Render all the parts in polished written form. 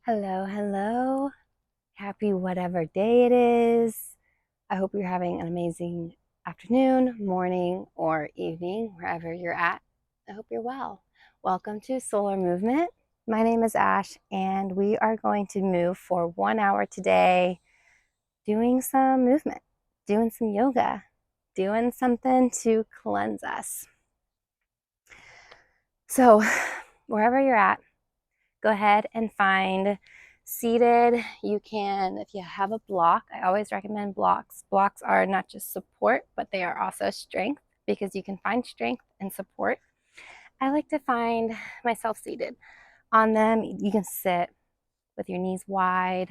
Hello, hello. Happy whatever day it is. I hope you're having an amazing afternoon, morning, or evening, wherever you're at. I hope you're well. Welcome to Solar Movement. My name is Ash, and we are going to move for 1 hour today, doing some movement, doing some yoga, doing something to cleanse us. So, wherever you're at, go ahead and find seated. You can, if you have a block, I always recommend blocks. Blocks are not just support, but they are also strength because you can find strength and support. I like to find myself seated on them. You can sit with your knees wide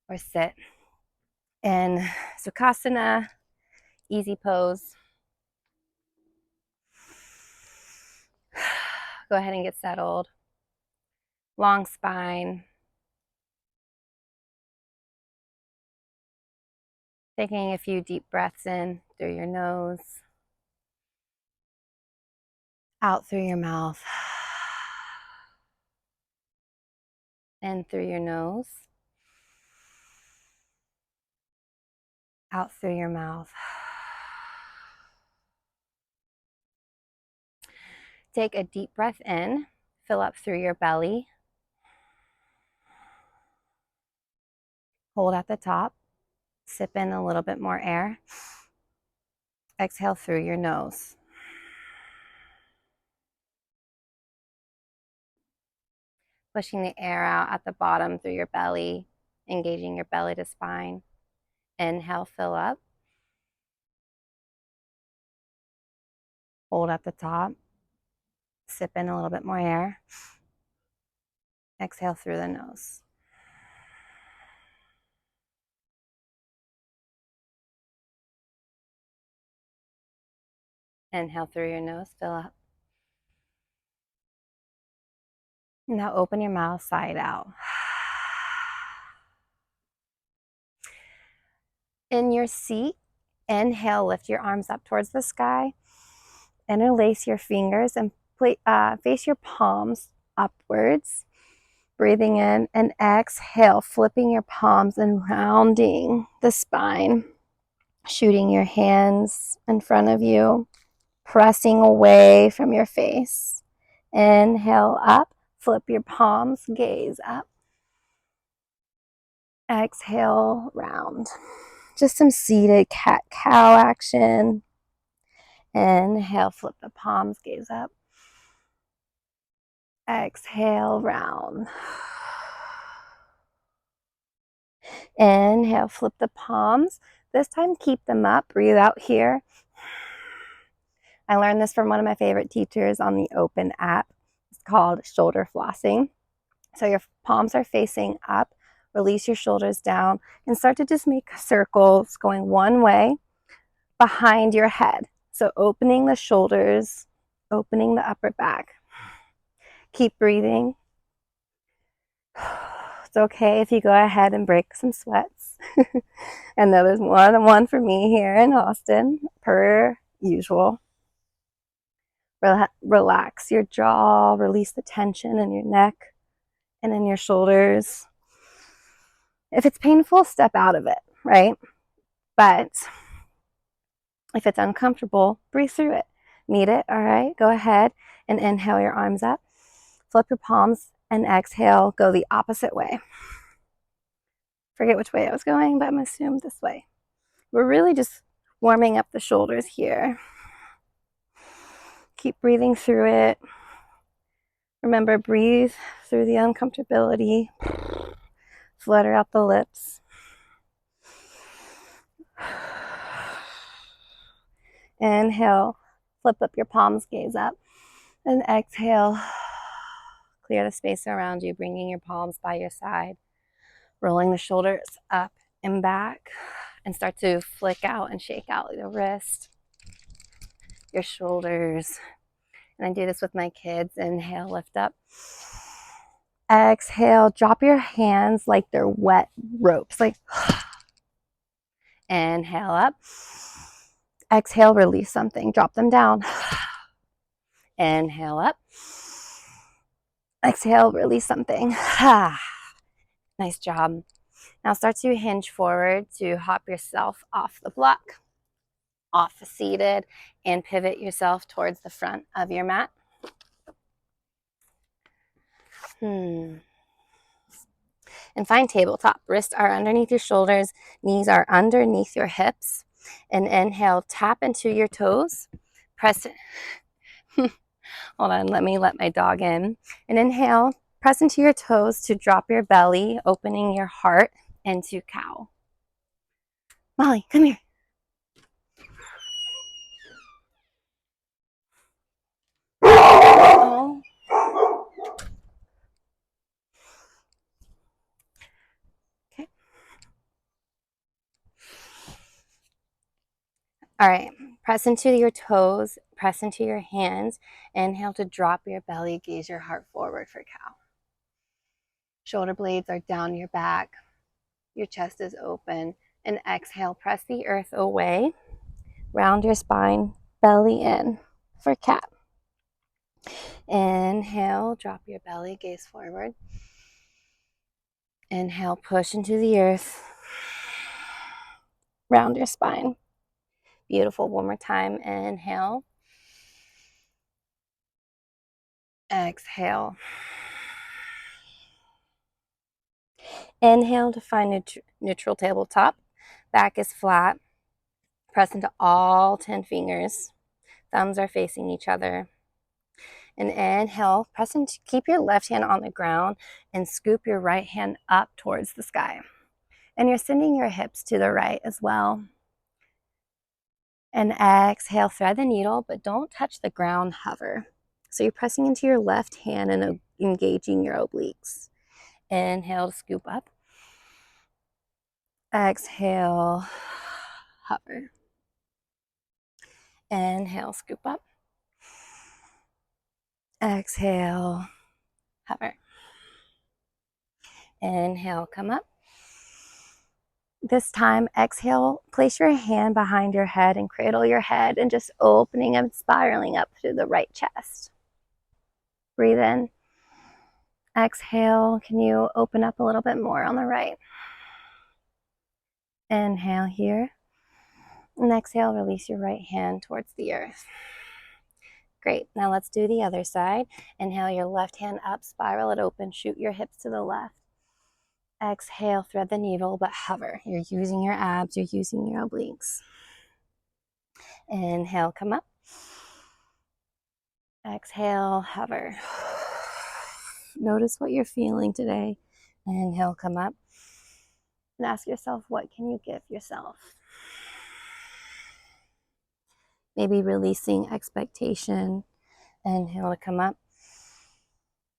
or sit in Sukhasana, easy pose. Go ahead and get settled. Long spine. Taking a few deep breaths in through your nose, out through your mouth, in through your nose, out through your mouth. Take a deep breath in, fill up through your belly, hold at the top, sip in a little bit more air, exhale through your nose. Pushing the air out at the bottom through your belly, engaging your belly to spine. Inhale, fill up. Hold at the top, sip in a little bit more air, exhale through the nose. Inhale through your nose, fill up. Now open your mouth side out. In your seat, inhale, lift your arms up towards the sky. Interlace your fingers and face your palms upwards. Breathing in and exhale, flipping your palms and rounding the spine. Shooting your hands in front of you, pressing away from your face. Inhale up, flip your palms, gaze up. Exhale, round. Just some seated cat-cow action. Inhale, flip the palms, gaze up. Exhale, round. Inhale, flip the palms. This time, keep them up. Breathe out here. I learned this from one of my favorite teachers on the Open app. It's called shoulder flossing. So your palms are facing up. Release your shoulders down and start to just make circles going one way behind your head. So opening the shoulders, opening the upper back. Keep breathing. It's okay if you go ahead and break some sweats. I know there's more than one for me here in Austin, per usual. Relax your jaw, release the tension in your neck and in your shoulders. If it's painful, step out of it, right? But if it's uncomfortable, breathe through it. Need it, all right? Go ahead and inhale your arms up. Flip your palms and exhale, go the opposite way. Forget which way I was going, but I'm assuming this way. We're really just warming up the shoulders here. Keep breathing through it. Remember, breathe through the uncomfortability. Flutter out the lips. Inhale, flip up your palms, gaze up. And exhale, clear the space around you, bringing your palms by your side. Rolling the shoulders up and back. And start to flick out and shake out the wrist, your shoulders. And I do this with my kids. Inhale, lift up. Exhale, drop your hands like they're wet ropes. Like, inhale up. Exhale, release something. Drop them down. Inhale up. Exhale, release something. Nice job. Now start to hinge forward to hop yourself off the block, off seated, and pivot yourself towards the front of your mat. And find tabletop. Wrists are underneath your shoulders, knees are underneath your hips. And inhale, tap into your toes. Press it. Hold on, let me let my dog in. And inhale, press into your toes to drop your belly, opening your heart into cow. Molly, come here. Oh. Okay. All right, press into your toes, press into your hands. Inhale to drop your belly, gaze your heart forward for cow. Shoulder blades are down your back. Your chest is open. And exhale, press the earth away. Round your spine, belly in for cat. Inhale, drop your belly, gaze forward. Inhale, push into the earth. Round your spine. Beautiful. One more time. Inhale. Exhale. Inhale to find neutral tabletop. Back is flat. Press into all 10 fingers. Thumbs are facing each other. And inhale, press into, keep your left hand on the ground and scoop your right hand up towards the sky. And you're sending your hips to the right as well. And exhale, thread the needle, but don't touch the ground, hover. So you're pressing into your left hand and engaging your obliques. Inhale to scoop up. Exhale, hover. Inhale, scoop up. Exhale, hover. Inhale, come up. This time, exhale, place your hand behind your head and cradle your head and just opening and spiraling up through the right chest. Breathe in. Exhale, can you open up a little bit more on the right? Inhale here. And exhale, release your right hand towards the earth. Great. Now let's do the other side. Inhale your left hand up, spiral it open, shoot your hips to the left. Exhale, thread the needle, but hover. You're using your abs, you're using your obliques. Inhale, come up. Exhale, hover. Notice what you're feeling today. Inhale, come up. And ask yourself, what can you give yourself? Maybe releasing expectation. Inhale to come up.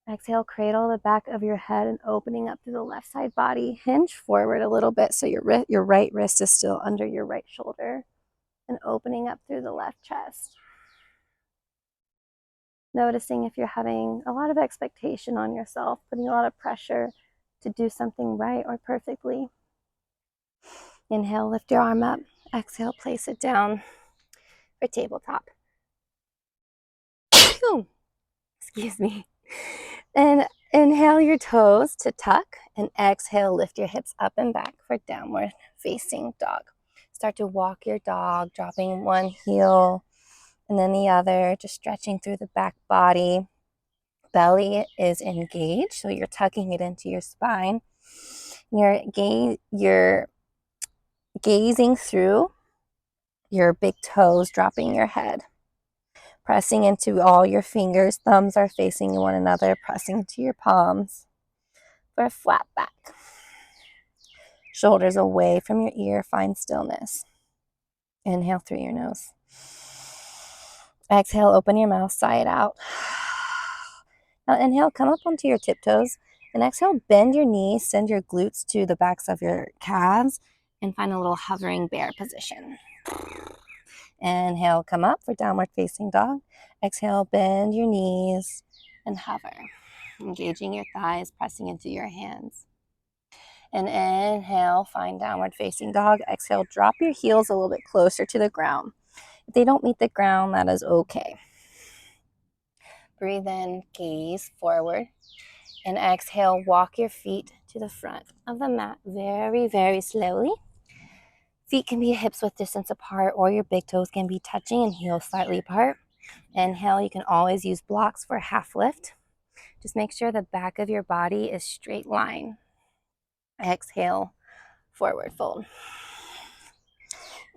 Exhale, cradle the back of your head and opening up to the left side body. Hinge forward a little bit so your right wrist is still under your right shoulder. And opening up through the left chest. Noticing if you're having a lot of expectation on yourself, putting a lot of pressure to do something right or perfectly. Inhale, lift your arm up. Exhale, place it down for tabletop. Excuse me. And inhale your toes to tuck, and exhale, lift your hips up and back for downward facing dog. Start to walk your dog, dropping one heel and then the other, just stretching through the back body. Belly is engaged, so you're tucking it into your spine. You're gazing through your big toes, dropping your head. Pressing into all your fingers, thumbs are facing one another, pressing into your palms for a flat back. Shoulders away from your ear, find stillness. Inhale through your nose. Exhale, open your mouth, sigh it out. Now inhale, come up onto your tiptoes. And exhale, bend your knees, send your glutes to the backs of your calves, and find a little hovering bear position. Inhale, come up for downward facing dog. Exhale, bend your knees and hover. Engaging your thighs, pressing into your hands. And inhale, find downward facing dog. Exhale, drop your heels a little bit closer to the ground. If they don't meet the ground, that is okay. Breathe in, gaze forward. And exhale, walk your feet to the front of the mat very, very slowly. Feet can be hips width distance apart, or your big toes can be touching and heels slightly apart. Inhale, you can always use blocks for a half lift. Just make sure the back of your body is straight line. Exhale, forward fold.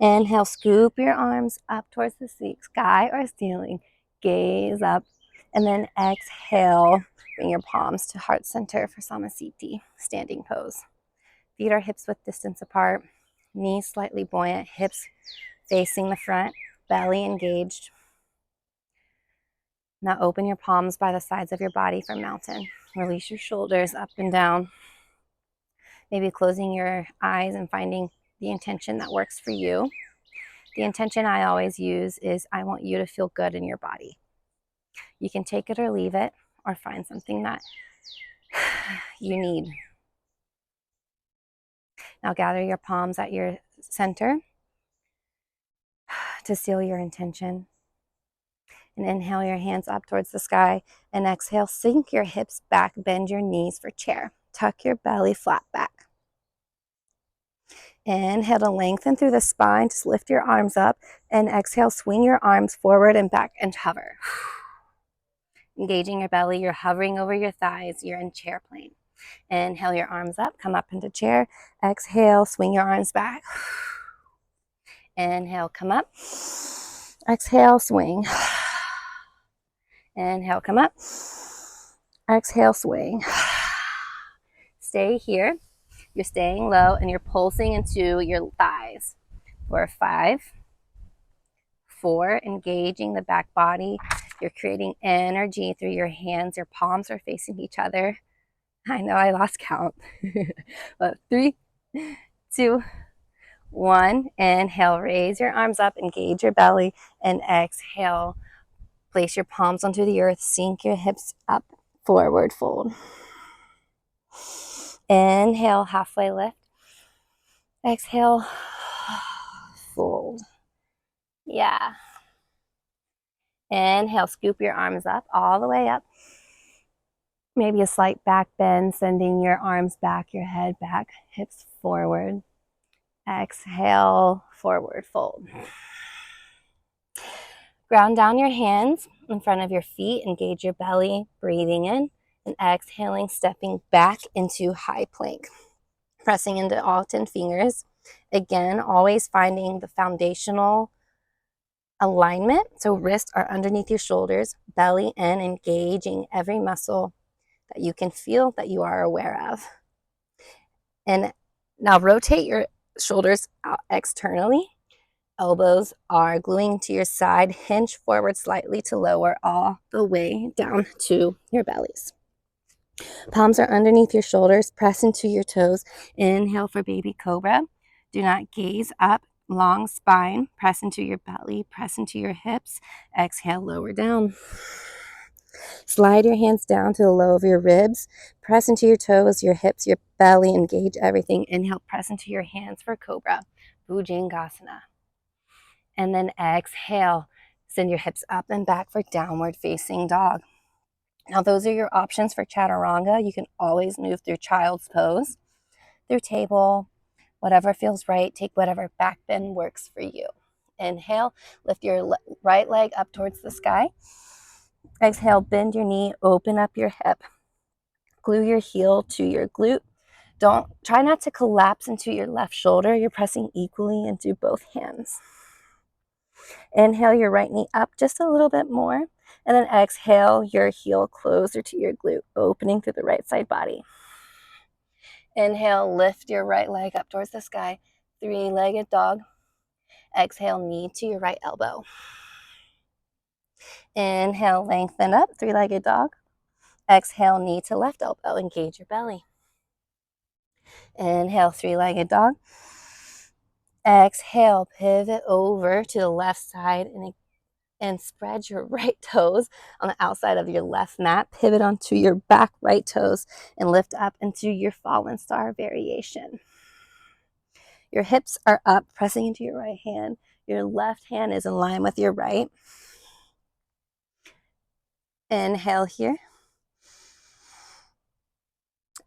Inhale, scoop your arms up towards the sky or ceiling. Gaze up. And then exhale, bring your palms to heart center for Samasthiti, standing pose. Feet are hips width distance apart. Knees slightly buoyant, hips facing the front, belly engaged. Now open your palms by the sides of your body for mountain. Release your shoulders up and down. Maybe closing your eyes and finding the intention that works for you. The intention I always use is I want you to feel good in your body. You can take it or leave it, or find something that you need. Now gather your palms at your center to seal your intention. And inhale your hands up towards the sky. And exhale, sink your hips back, bend your knees for chair. Tuck your belly flat back. Inhale to lengthen through the spine. Just lift your arms up. And exhale, swing your arms forward and back and hover. Engaging your belly, you're hovering over your thighs. You're in chair plane. Inhale your arms up, come up into chair. Exhale, swing your arms back. Inhale, come up. Exhale, swing. Inhale, come up. Exhale, swing. Stay here. You're staying low and you're pulsing into your thighs. For 5, 4, engaging the back body. You're creating energy through your hands. Your palms are facing each other. I know I lost count. But 3, 2, 1. Inhale, raise your arms up, engage your belly, and exhale. Place your palms onto the earth, sink your hips up, forward fold. Inhale, halfway lift. Exhale, fold. Yeah. Inhale, scoop your arms up, all the way up. Maybe a slight back bend, sending your arms back, your head back, hips forward. Exhale, forward fold. Ground down your hands in front of your feet, engage your belly, breathing in, and exhaling, stepping back into high plank. Pressing into all 10 fingers. Again, always finding the foundational alignment. So wrists are underneath your shoulders, belly in, engaging every muscle that you can feel, that you are aware of. And now rotate your shoulders out externally. Elbows are gluing to your side. Hinge forward slightly to lower all the way down to your bellies. Palms are underneath your shoulders. Press into your toes. Inhale for baby cobra. Do not gaze up. Long spine. Press into your belly. Press into your hips. Exhale, lower down. Slide your hands down to the low of your ribs. Press into your toes, your hips, your belly. Engage everything. Inhale, press into your hands for cobra. Bhujangasana. And then exhale. Send your hips up and back for downward facing dog. Now, those are your options for chaturanga. You can always move through child's pose, through table, whatever feels right. Take whatever back bend works for you. Inhale, lift your right leg up towards the sky. Exhale, bend your knee, open up your hip. Glue your heel to your glute. Try not to collapse into your left shoulder. You're pressing equally into both hands. Inhale your right knee up just a little bit more. And then exhale your heel closer to your glute, opening through the right side body. Inhale, lift your right leg up towards the sky. 3-legged dog. Exhale, knee to your right elbow. Inhale, lengthen up, 3-legged dog. Exhale, knee to left elbow. Engage your belly. Inhale, 3-legged dog. Exhale, pivot over to the left side and spread your right toes on the outside of your left mat. Pivot onto your back right toes and lift up into your fallen star variation. Your hips are up, pressing into your right hand. Your left hand is in line with your right. Inhale here.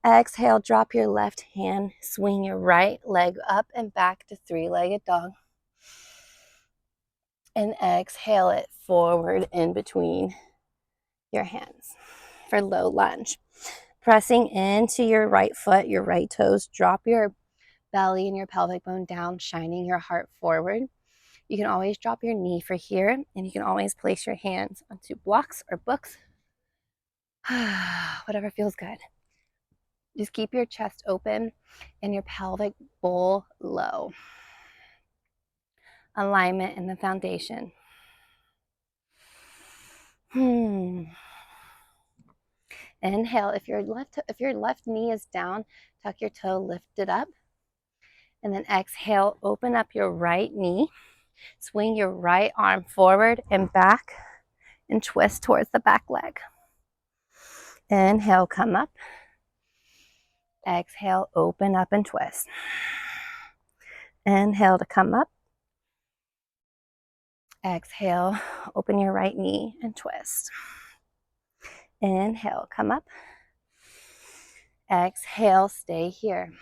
Exhale, drop your left hand, swing your right leg up and back to three-legged dog. And exhale it forward in between your hands for low lunge. Pressing into your right foot, your right toes, drop your belly and your pelvic bone down, shining your heart forward. You can always drop your knee for here, and you can always place your hands onto blocks or books. Whatever feels good. Just keep your chest open and your pelvic bowl low. Alignment in the foundation. Inhale. If your left knee is down, tuck your toe, lift it up. And then exhale, open up your right knee. Swing your right arm forward and back and twist towards the back leg. Inhale, come up. Exhale, open up and twist. Inhale to come up. Exhale, open your right knee and twist. Inhale, come up. Exhale, stay here.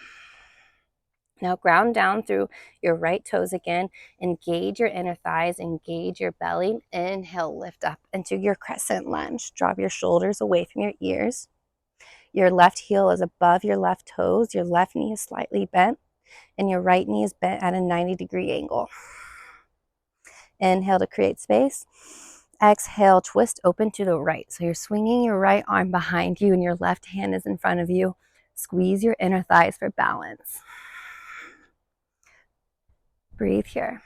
Now ground down through your right toes again. Engage your inner thighs, engage your belly. Inhale, lift up into your crescent lunge. Drop your shoulders away from your ears. Your left heel is above your left toes. Your left knee is slightly bent, and your right knee is bent at a 90-degree angle. Inhale to create space. Exhale, twist open to the right. So you're swinging your right arm behind you and your left hand is in front of you. Squeeze your inner thighs for balance. Breathe here.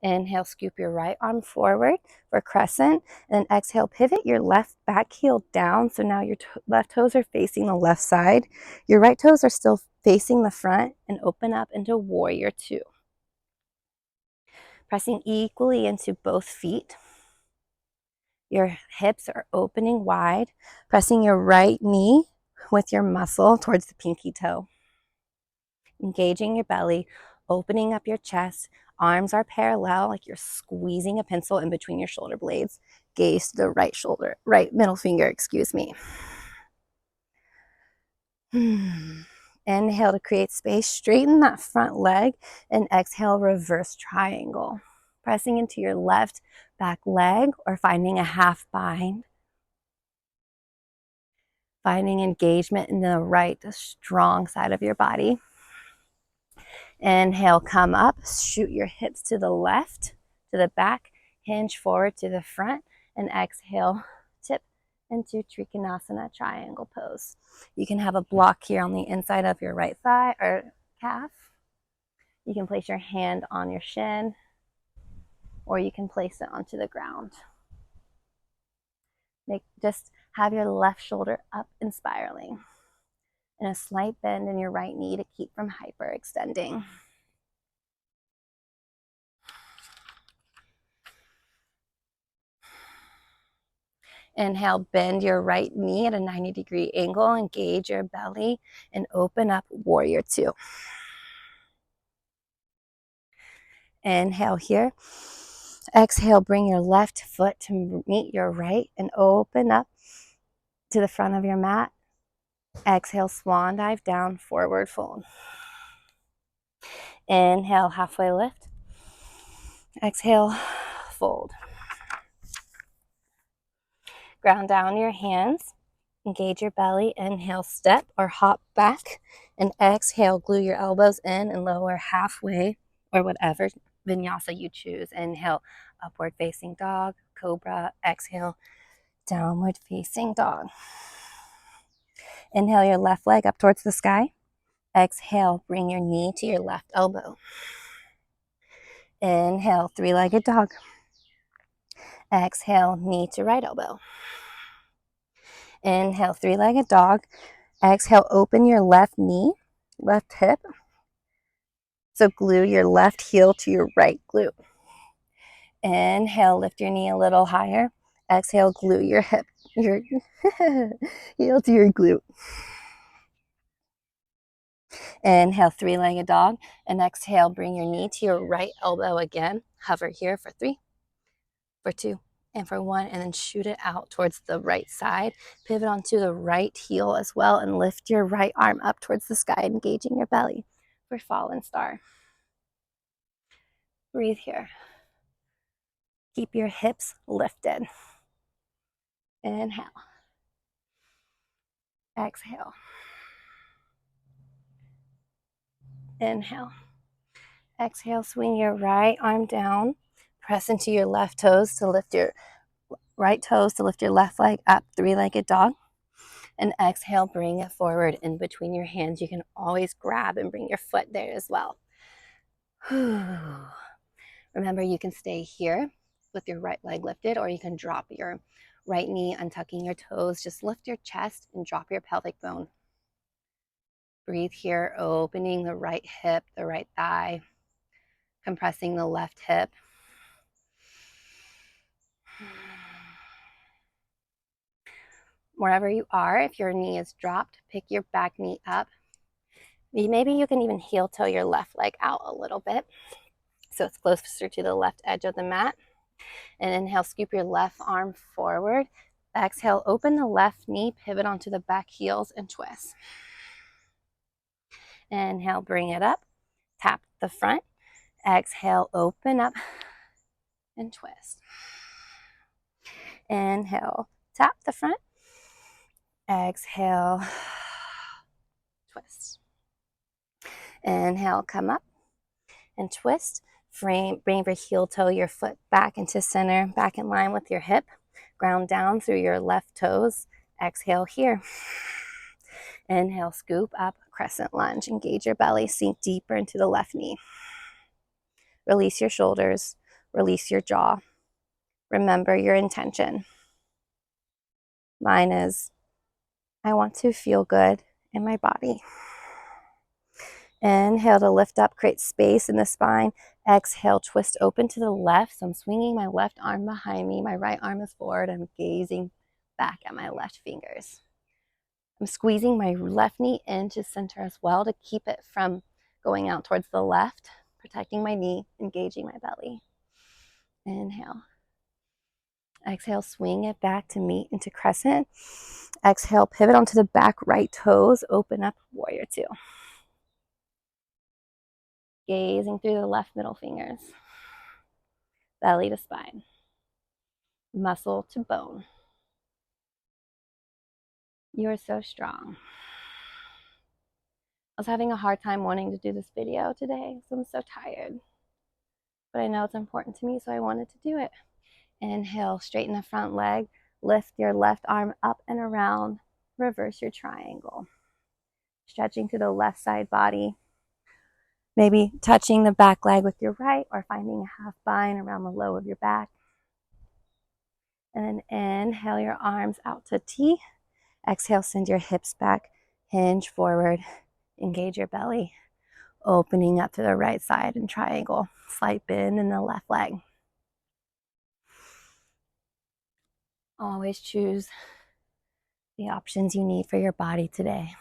Inhale, scoop your right arm forward for crescent. And exhale, pivot your left back heel down. So now your left toes are facing the left side. Your right toes are still facing the front, and open up into warrior two. Pressing equally into both feet. Your hips are opening wide. Pressing your right knee with your muscle towards the pinky toe. Engaging your belly, opening up your chest. Arms are parallel, like you're squeezing a pencil in between your shoulder blades. Gaze to the right shoulder, right middle finger, excuse me. Inhale to create space. Straighten that front leg, and exhale, reverse triangle. Pressing into your left back leg or finding a half bind. Finding engagement in the right, the strong side of your body. Inhale, come up, shoot your hips to the left, to the back, hinge forward to the front, and exhale, tip into Trikonasana triangle pose. You can have a block here on the inside of your right thigh or calf. You can place your hand on your shin, or you can place it onto the ground. Just have your left shoulder up and spiraling, and a slight bend in your right knee to keep from hyperextending. Inhale, bend your right knee at a 90-degree angle, engage your belly, and open up warrior two. Inhale here. Exhale, bring your left foot to meet your right and open up to the front of your mat. Exhale, swan dive down, forward fold. Inhale, halfway lift. Exhale, fold. Ground down your hands. Engage your belly. Inhale, step or hop back. And exhale, glue your elbows in and lower halfway, or whatever vinyasa you choose. Inhale, upward facing dog, cobra. Exhale, downward facing dog. Inhale your left leg up towards the sky. Exhale, bring your knee to your left elbow. Inhale, three-legged dog. Exhale, knee to right elbow. Inhale, three-legged dog. Exhale, open your left knee, left hip. So glue your left heel to your right glute. Inhale, lift your knee a little higher. Exhale, glue your hip, your heel to your glute. Inhale, three-legged dog. And exhale, bring your knee to your right elbow again. Hover here for 3, for 2, and for 1, and then shoot it out towards the right side. Pivot onto the right heel as well, and lift your right arm up towards the sky, engaging your belly for fallen star. Breathe here. Keep your hips lifted. Inhale. Exhale. Inhale. Exhale, swing your right arm down. Press into your left toes to lift your right toes to lift your left leg up, three-legged dog. And exhale, bring it forward in between your hands. You can always grab and bring your foot there as well. Remember, you can stay here with your right leg lifted, or you can drop your right knee, untucking your toes. Just lift your chest and drop your pelvic bone. Breathe here, opening the right hip, the right thigh, compressing the left hip. Wherever you are, if your knee is dropped, pick your back knee up. Maybe you can even heel toe your left leg out a little bit so it's closer to the left edge of the mat. And inhale, scoop your left arm forward. Exhale, open the left knee, pivot onto the back heels and twist. Inhale, bring it up, tap the front. Exhale, open up and twist. Inhale, tap the front. Exhale, twist. Inhale, come up and twist. Bring your heel toe, your foot back into center, back in line with your hip. Ground down through your left toes. Exhale here. Inhale, scoop up, crescent lunge. Engage your belly, sink deeper into the left knee. Release your shoulders, release your jaw. Remember your intention. Mine is, I want to feel good in my body. Inhale to lift up, create space in the spine. Exhale, twist open to the left. So I'm swinging my left arm behind me. My right arm is forward. I'm gazing back at my left fingers. I'm squeezing my left knee into center as well to keep it from going out towards the left, protecting my knee, engaging my belly. Inhale. Exhale, swing it back to meet into crescent. Exhale, pivot onto the back right toes. Open up, warrior two. Gazing through the left middle fingers. Belly to spine. Muscle to bone. You are so strong. I was having a hard time wanting to do this video today, so I'm so tired. But I know it's important to me, so I wanted to do it. Inhale, straighten the front leg. Lift your left arm up and around. Reverse your triangle. Stretching through the left side body. Maybe touching the back leg with your right, or finding a half bind around the low of your back. And then inhale your arms out to T. Exhale, send your hips back. Hinge forward. Engage your belly. Opening up to the right side and triangle. Slight bend in the left leg. Always choose the options you need for your body today.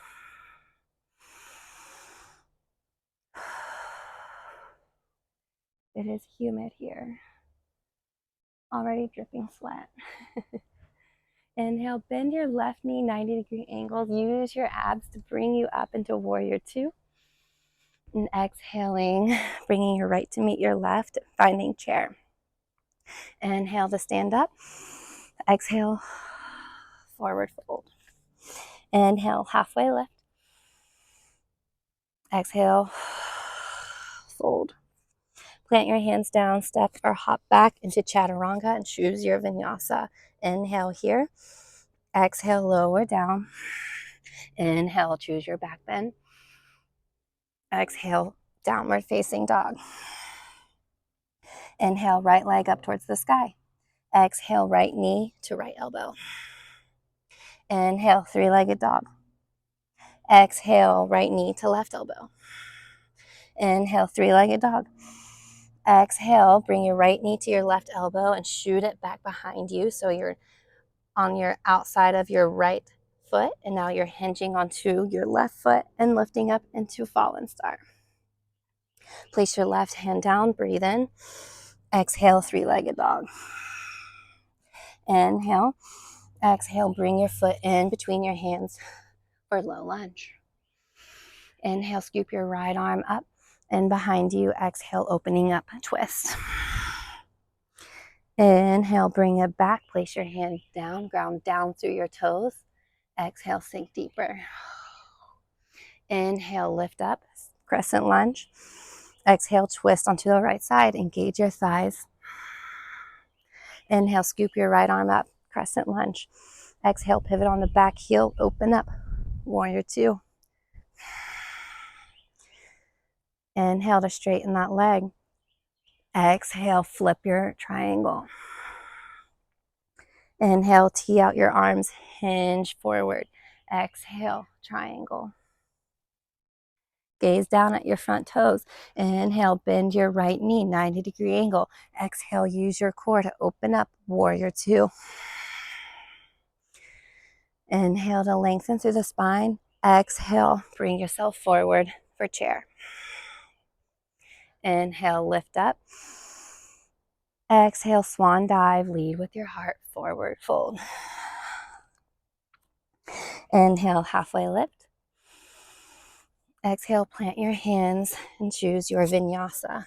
It is humid here. Already dripping sweat. Inhale, bend your left knee 90-degree angles. Use your abs to bring you up into warrior two. And exhaling, bringing your right to meet your left, finding chair. Inhale to stand up. Exhale, forward fold. Inhale, halfway lift. Exhale, fold. Plant your hands down, step or hop back into chaturanga and choose your vinyasa. Inhale here. Exhale, lower down. Inhale, choose your back bend. Exhale, downward facing dog. Inhale, right leg up towards the sky. Exhale, right knee to right elbow. Inhale, three-legged dog. Exhale, right knee to left elbow. Inhale, three-legged dog. Exhale, bring your right knee to your left elbow and shoot it back behind you so you're on your outside of your right foot, and now you're hinging onto your left foot and lifting up into fallen star. Place your left hand down, breathe in. Exhale, three-legged dog. Inhale. Exhale, bring your foot in between your hands for low lunge. Inhale, scoop your right arm up and behind you. Exhale, opening up, twist. Inhale, bring it back. Place your hand down, ground down through your toes. Exhale, sink deeper. Inhale, lift up, crescent lunge. Exhale, twist onto the right side. Engage your thighs. Inhale, scoop your right arm up, crescent lunge. Exhale, pivot on the back heel, open up, warrior two. Inhale to straighten that leg. Exhale, flip your triangle. Inhale, tee out your arms, hinge forward. Exhale, triangle. Gaze down at your front toes. Inhale, bend your right knee, 90-degree angle. Exhale, use your core to open up, warrior two. Inhale to lengthen through the spine. Exhale, bring yourself forward for chair. Inhale, lift up. Exhale, swan dive, lead with your heart, forward fold. Inhale, halfway lift. Exhale, plant your hands and choose your vinyasa.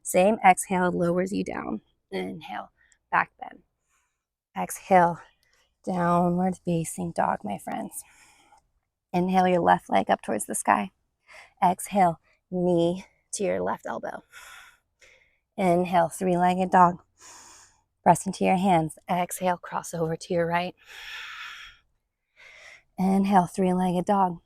Same exhale lowers you down. Inhale, back bend. Exhale, downward facing dog, my friends. Inhale your left leg up towards the sky. Exhale, knee to your left elbow. Inhale, three-legged dog. Press into your hands. Exhale, cross over to your right. Inhale, three-legged dog.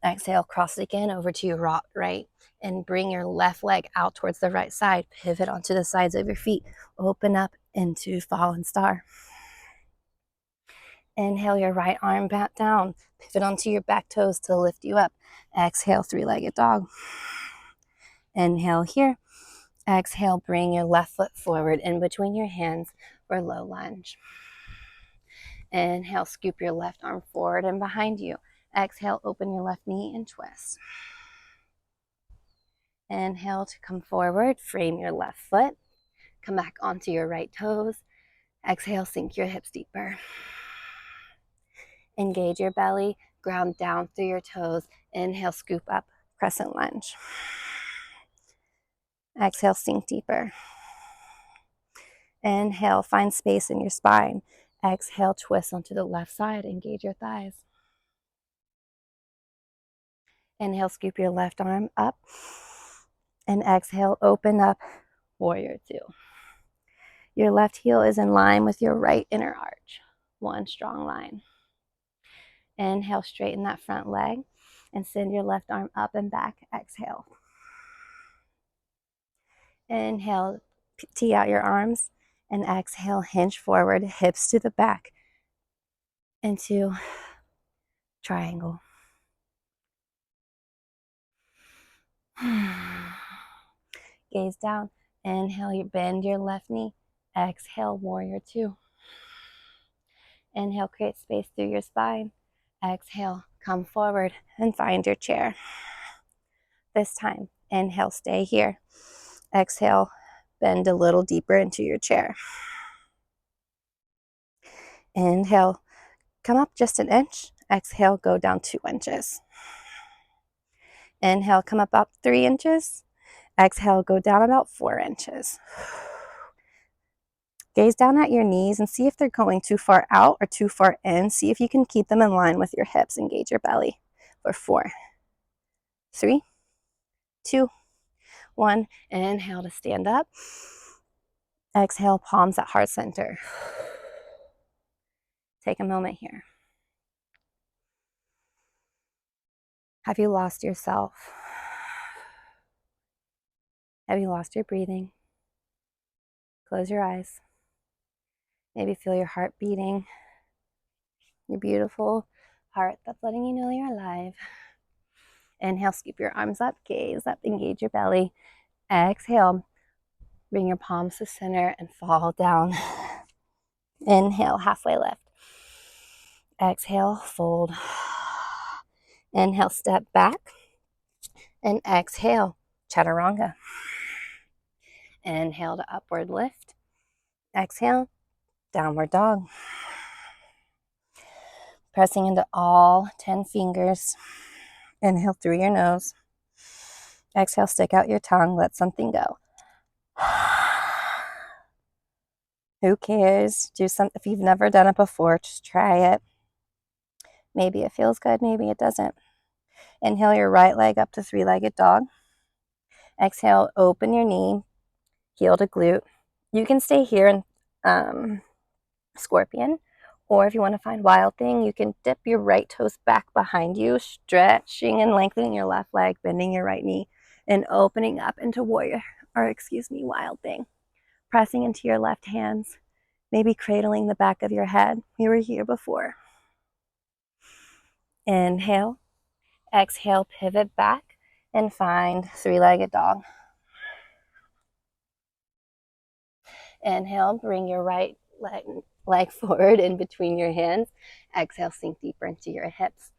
Exhale, cross again over to your right. And bring your left leg out towards the right side. Pivot onto the sides of your feet. Open up into fallen star. Inhale your right arm back down. Pivot onto your back toes to lift you up. Exhale, three-legged dog. Inhale here. Exhale, bring your left foot forward in between your hands for low lunge. Inhale, scoop your left arm forward and behind you. Exhale, open your left knee and twist. Inhale to come forward, frame your left foot. Come back onto your right toes. Exhale, sink your hips deeper. Engage your belly, ground down through your toes. Inhale, scoop up, crescent lunge. Exhale, sink deeper. Inhale, find space in your spine. Exhale, twist onto the left side, engage your thighs. Inhale, scoop your left arm up. And exhale, open up, warrior two. Your left heel is in line with your right inner arch. One strong line. Inhale, straighten that front leg and send your left arm up and back. Exhale. Inhale, tee out your arms and exhale, hinge forward, hips to the back into triangle. Gaze down. Inhale, you bend your left knee. Exhale, warrior two. Inhale, create space through your spine. Exhale, come forward and find your chair. This time, inhale, stay here. Exhale, bend a little deeper into your chair. Inhale, come up just an inch. Exhale, go down 2 inches. Inhale, come up about 3 inches. Exhale, go down about 4 inches. Gaze down at your knees and see if they're going too far out or too far in. See if you can keep them in line with your hips. Engage your belly for 4, 3, 2, 1. Inhale to stand up. Exhale, palms at heart center. Take a moment here. Have you lost yourself? Have you lost your breathing? Close your eyes. Maybe feel your heart beating. Your beautiful heart that's letting you know you're alive. Inhale, scoop your arms up, gaze up, engage your belly. Exhale, bring your palms to center and fall down. Inhale, halfway lift. Exhale, fold. Inhale, step back. And exhale, chaturanga. Inhale to upward lift. Exhale, Downward dog. Pressing into all 10 fingers. Inhale through your nose. Exhale, stick out your tongue, let something go. Who cares? Do something. If you've never done it before, just try it. Maybe it feels good, maybe it doesn't. Inhale your right leg up to three-legged dog. Exhale, open your knee, heel to glute. You can stay here in scorpion, or if you want to find wild thing, you can dip your right toes back behind you, stretching and lengthening your left leg, bending your right knee, and opening up into wild thing. Pressing into your left hands, maybe cradling the back of your head. We were here before. Inhale, exhale, pivot back, and find three-legged dog. Inhale, bring your right leg forward in between your hands. Exhale, sink deeper into your hips.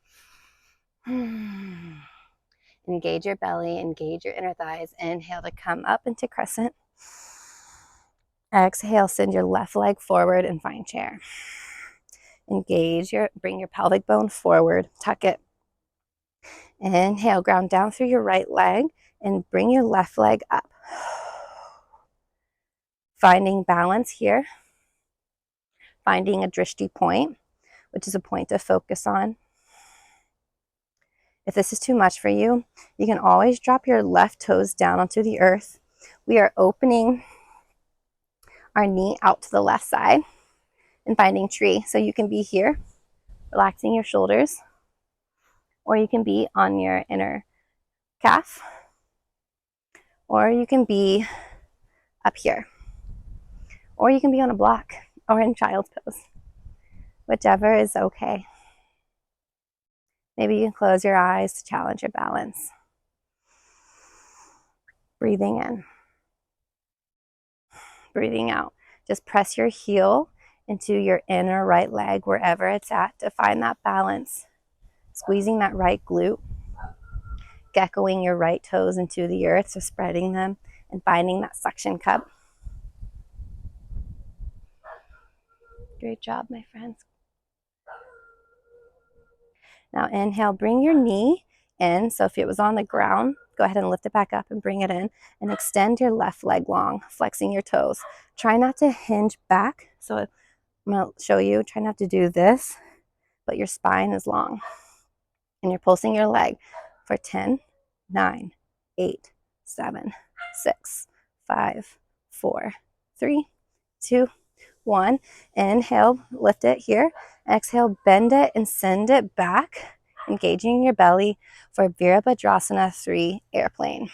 Engage your belly, engage your inner thighs. Inhale to come up into crescent. Exhale, send your left leg forward and find chair. Bring your pelvic bone forward, tuck it. Inhale, ground down through your right leg and bring your left leg up. Finding balance here. Finding a drishti point, which is a point to focus on. If this is too much for you, you can always drop your left toes down onto the earth. We are opening our knee out to the left side and finding tree. So you can be here, relaxing your shoulders, or you can be on your inner calf, or you can be up here, or you can be on a block or in child's pose. Whichever is okay. Maybe you can close your eyes to challenge your balance. Breathing in. Breathing out. Just press your heel into your inner right leg, wherever it's at, to find that balance. Squeezing that right glute. Geckoing your right toes into the earth, so spreading them and finding that suction cup. Great job, my friends. Now inhale, bring your knee in. So if it was on the ground, go ahead and lift it back up and bring it in, and extend your left leg long, flexing your toes. Try not to hinge back. So I'm going to show you, try not to do this, but your spine is long. And you're pulsing your leg for 10, 9, 8, 7, 6, 5, 4, 3, 2, 1. Inhale, lift it here. Exhale, bend it and send it back, engaging your belly for Virabhadrasana 3 airplane.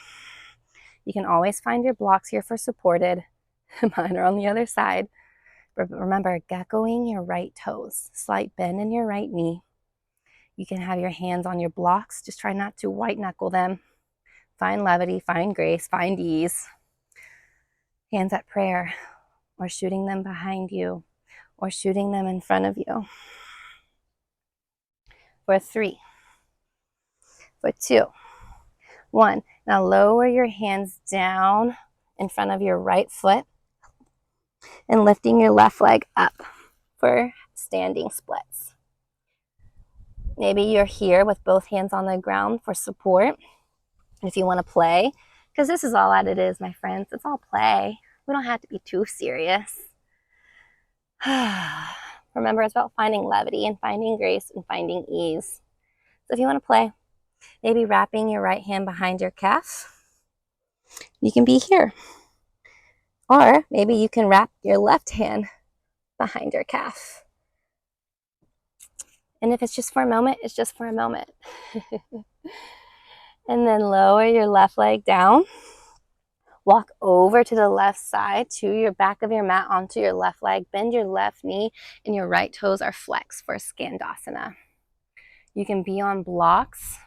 You can always find your blocks here for supported. Mine are on the other side. But remember, geckoing your right toes, slight bend in your right knee. You can have your hands on your blocks. Just try not to white knuckle them. Find levity, find grace, find ease. Hands at prayer, or shooting them behind you, or shooting them in front of you. For 3, for 2, 1. Now lower your hands down in front of your right foot and lifting your left leg up for standing splits. Maybe you're here with both hands on the ground for support. If you want to play, because this is all that it is, my friends. It's all play. We don't have to be too serious. Remember, it's about finding levity and finding grace and finding ease. So if you want to play, maybe wrapping your right hand behind your calf, you can be here. Or maybe you can wrap your left hand behind your calf. And if it's just for a moment, it's just for a moment. And then lower your left leg down. Walk over to the left side, to your back of your mat, onto your left leg. Bend your left knee and your right toes are flexed for Skandasana. You can be on blocks.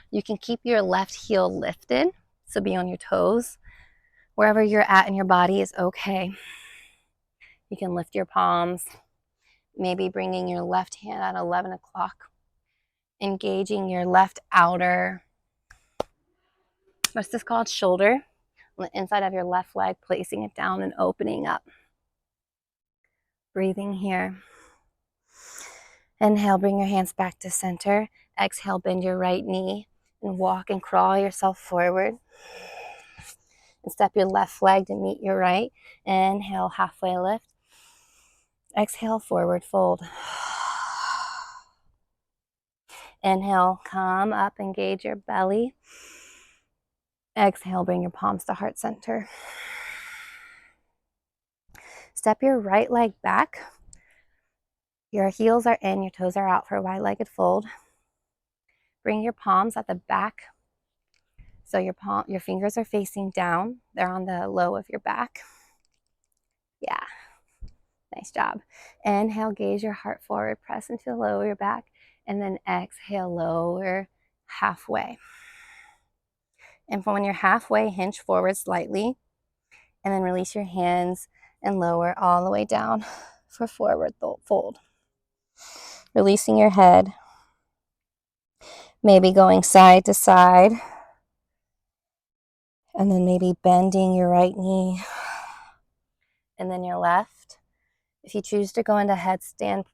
You can keep your left heel lifted, so be on your toes. Wherever you're at in your body is okay. You can lift your palms, maybe bringing your left hand at 11 o'clock, engaging your left outer, what's this called? Shoulder, on the inside of your left leg, placing it down and opening up. Breathing here. Inhale, bring your hands back to center. Exhale, bend your right knee and walk and crawl yourself forward. And step your left leg to meet your right. Inhale, halfway lift. Exhale, forward fold. Inhale, come up, engage your belly. Exhale, bring your palms to heart center. Step your right leg back. Your heels are in, your toes are out for a wide-legged fold. Bring your palms at the back. So your fingers are facing down. They're on the low of your back. Yeah, nice job. Inhale, gaze your heart forward, press into the low of your back, and then exhale, lower halfway. And when you're halfway, hinge forward slightly, and then release your hands and lower all the way down for forward fold. Releasing your head, maybe going side to side, and then maybe bending your right knee and then your left. If you choose to go into headstand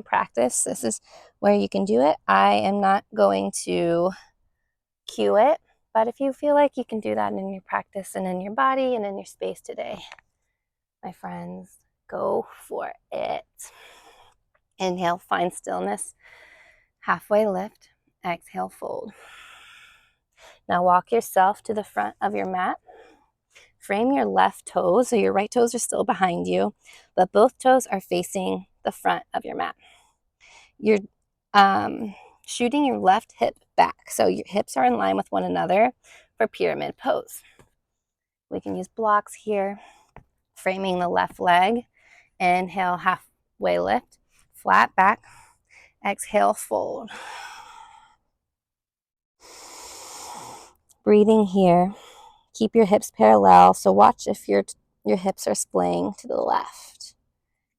practice, this is where you can do it. I am not going to cue it, but if you feel like you can do that in your practice and in your body and in your space today, my friends, go for it. Inhale, find stillness. Halfway lift. Exhale, fold. Now walk yourself to the front of your mat. Frame your left toes, so your right toes are still behind you, but both toes are facing the front of your mat. You're shooting your left hip back, so your hips are in line with one another for pyramid pose. We can use blocks here. Framing the left leg. Inhale, halfway lift. Flat back. Exhale, fold. Breathing here. Keep your hips parallel. So watch if your hips are splaying to the left.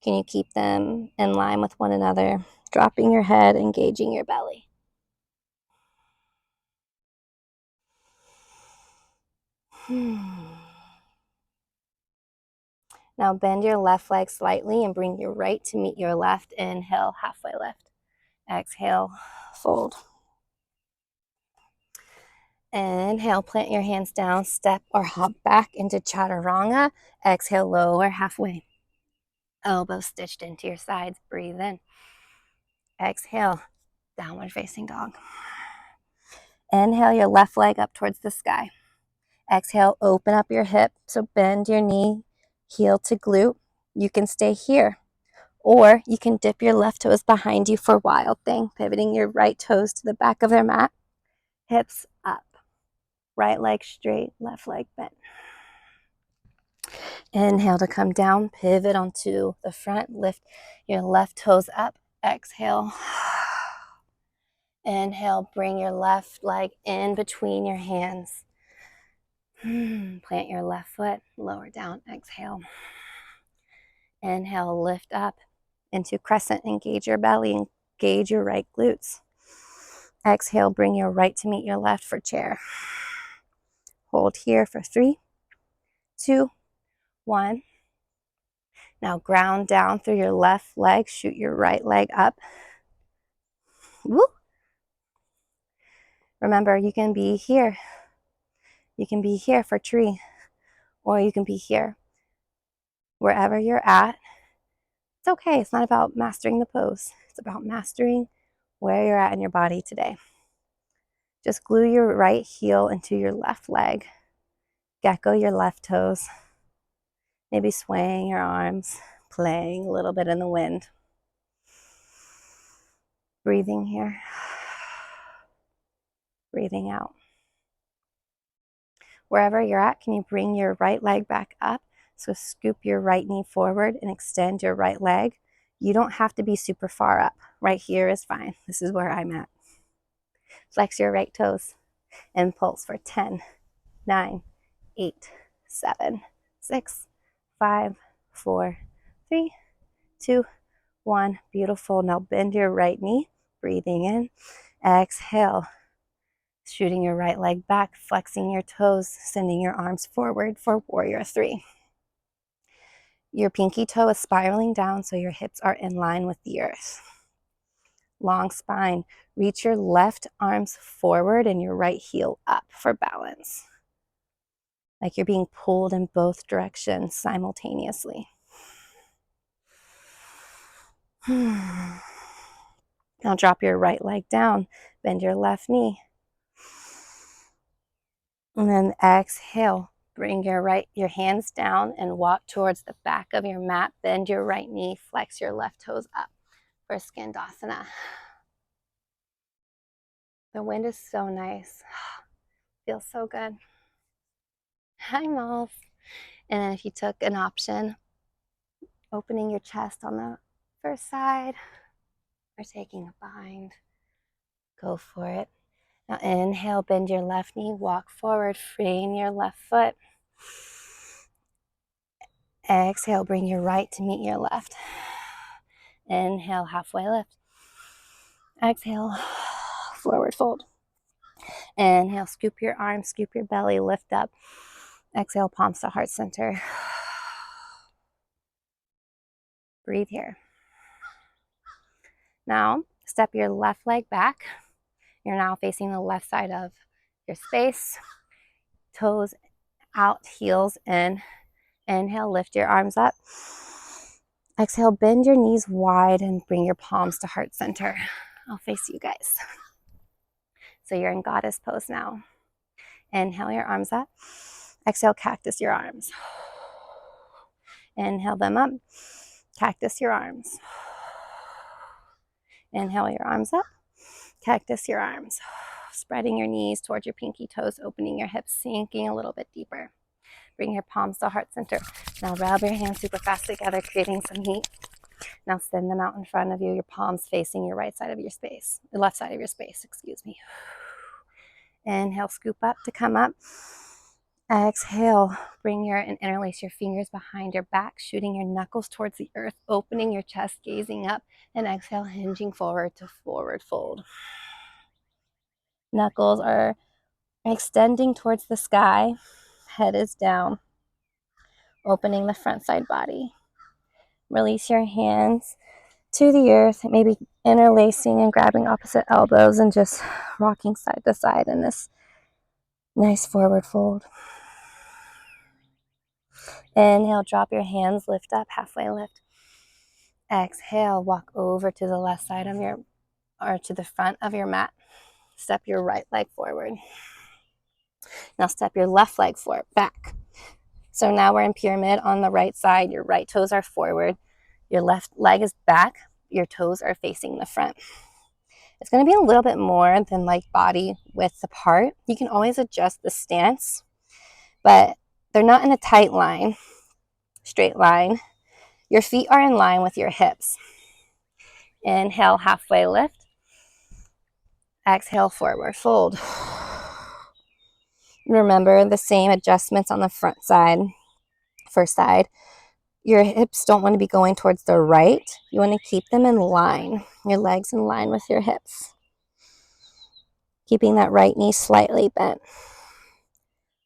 Can you keep them in line with one another? Dropping your head, engaging your belly. Now bend your left leg slightly and bring your right to meet your left. Inhale, halfway lift. Exhale, fold. Inhale, plant your hands down, step or hop back into chaturanga. Exhale, lower halfway. Elbows stitched into your sides. Breathe in. Exhale, downward facing dog. Inhale your left leg up towards the sky. Exhale, open up your hip. So bend your knee, heel to glute. You can stay here, or you can dip your left toes behind you for wild thing, pivoting your right toes to the back of their mat. Hips up. Right leg straight, left leg bent. Inhale to come down, pivot onto the front, lift your left toes up. Exhale. Inhale, bring your left leg in between your hands. Plant your left foot, lower down, exhale. Inhale, lift up into crescent, engage your belly, engage your right glutes. Exhale, bring your right to meet your left for chair. Hold here for 3, 2, 1. Now ground down through your left leg, shoot your right leg up. Woo. Remember, you can be here. You can be here for tree, or you can be here. Wherever you're at, it's okay. It's not about mastering the pose. It's about mastering where you're at in your body today. Just glue your right heel into your left leg. Gecko your left toes. Maybe swaying your arms, playing a little bit in the wind. Breathing here. Breathing out. Wherever you're at, can you bring your right leg back up? So scoop your right knee forward and extend your right leg. You don't have to be super far up. Right here is fine. This is where I'm at. Flex your right toes and pulse for 10, 9, 8, 7, 6, 5, 4, 3, 2, 1. Beautiful. Now bend your right knee. Breathing in. Exhale. Shooting your right leg back, flexing your toes, sending your arms forward for warrior 3. Your pinky toe is spiraling down so your hips are in line with the earth. Long spine. Reach your left arms forward and your right heel up for balance. Like you're being pulled in both directions simultaneously. Now drop your right leg down, bend your left knee. And then exhale, bring your hands down and walk towards the back of your mat. Bend your right knee, flex your left toes up for Skandasana. The wind is so nice. Feels so good. Hi, Malls. And then if you took an option, opening your chest on the first side or taking a bind, go for it. Now inhale, bend your left knee, walk forward, frame your left foot. Exhale, bring your right to meet your left. Inhale, halfway lift. Exhale, forward fold. Inhale, scoop your arms, scoop your belly, lift up. Exhale, palms to heart center. Breathe here. Now, step your left leg back. You're now facing the left side of your space. Toes out, heels in. Inhale, lift your arms up. Exhale, bend your knees wide and bring your palms to heart center. I'll face you guys. So you're in goddess pose now. Inhale your arms up. Exhale, cactus your arms. Inhale them up. Cactus your arms. Inhale your arms up. Cactus your arms. Spreading your knees towards your pinky toes, opening your hips, sinking a little bit deeper. Bring your palms to heart center. Now rub your hands super fast together, creating some heat. Now send them out in front of you, your palms facing your right side of your space, the left side of your space, excuse me. Inhale, scoop up to come up. Exhale, and interlace your fingers behind your back, shooting your knuckles towards the earth, opening your chest, gazing up, and exhale, hinging forward to forward fold. Knuckles are extending towards the sky, head is down, opening the front side body. Release your hands to the earth, maybe interlacing and grabbing opposite elbows and just rocking side to side in this nice forward fold. Inhale, drop your hands, lift up, halfway lift. Exhale, walk over to the left side of to the front of your mat. Step your right leg forward. Now step your left leg forward, back. So now we're in pyramid on the right side. Your right toes are forward. Your left leg is back. Your toes are facing the front. It's going to be a little bit more than like body width apart. You can always adjust the stance, but they're not in a tight line, straight line. Your feet are in line with your hips. Inhale, halfway lift. Exhale, forward fold. Remember the same adjustments on the front side, first side. Your hips don't want to be going towards the right. You want to keep them in line, your legs in line with your hips. Keeping that right knee slightly bent.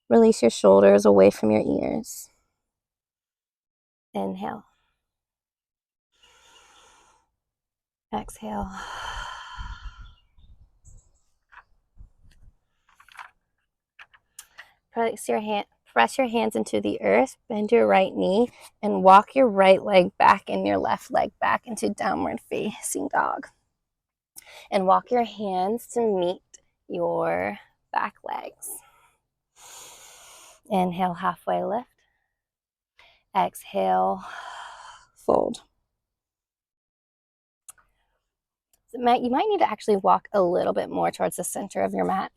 Release your shoulders away from your ears. Inhale. Exhale. Press your hands into the earth, bend your right knee, and walk your right leg back and your left leg back into downward facing dog. And walk your hands to meet your back legs. Inhale, halfway lift. Exhale, fold. So you might need to actually walk a little bit more towards the center of your mat.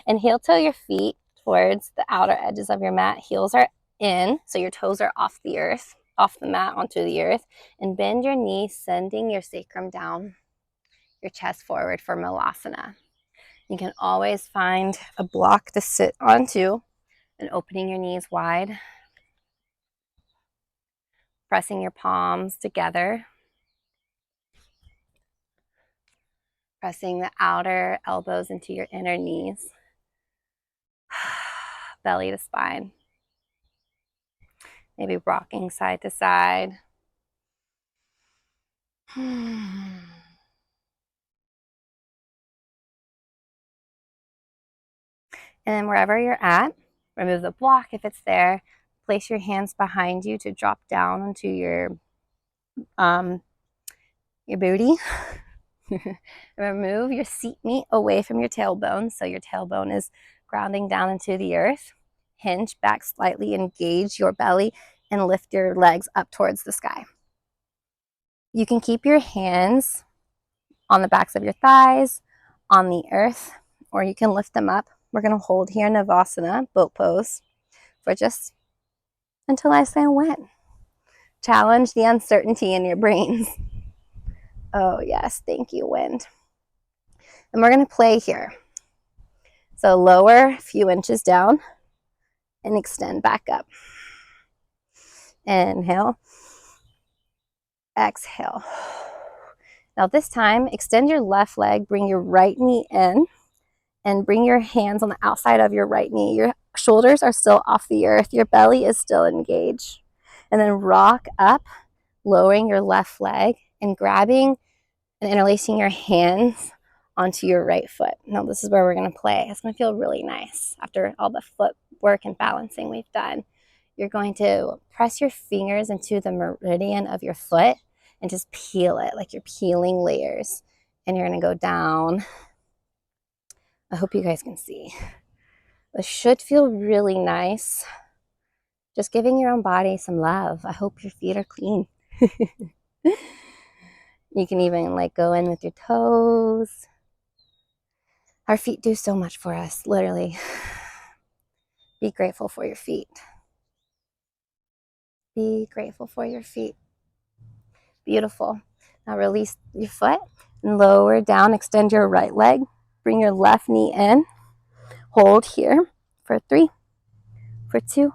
And heel toe your feet towards the outer edges of your mat. Heels are in, so your toes are off the earth, off the mat onto the earth. And bend your knees, sending your sacrum down, your chest forward for Malasana. You can always find a block to sit onto and opening your knees wide. Pressing your palms together. Pressing the outer elbows into your inner knees. Belly to spine. Maybe rocking side to side. And then wherever you're at, remove the block if it's there. Place your hands behind you to drop down onto your booty. Remove your seat meat away from your tailbone, so your tailbone is grounding down into the earth. Hinge back slightly, engage your belly, and lift your legs up towards the sky. You can keep your hands on the backs of your thighs, on the earth, or you can lift them up. We're going to hold here in Navasana, boat pose, for just until I say when. Challenge the uncertainty in your brains. Oh yes, thank you, wind. And we're going to play here. So lower a few inches down and extend back up. Inhale. Exhale. Now this time, extend your left leg, bring your right knee in, and bring your hands on the outside of your right knee. Your shoulders are still off the earth. Your belly is still engaged. And then rock up, lowering your left leg and grabbing and interlacing your hands onto your right foot. Now this is where we're going to play. It's going to feel really nice after all the footwork and balancing we've done. You're going to press your fingers into the meridian of your foot and just peel it like you're peeling layers. And you're going to go down. I hope you guys can see. This should feel really nice. Just giving your own body some love. I hope your feet are clean. You can even like go in with your toes. Our feet do so much for us, literally. Be grateful for your feet. Be grateful for your feet. Beautiful. Now release your foot and lower down. Extend your right leg. Bring your left knee in. Hold here for 3, for 2,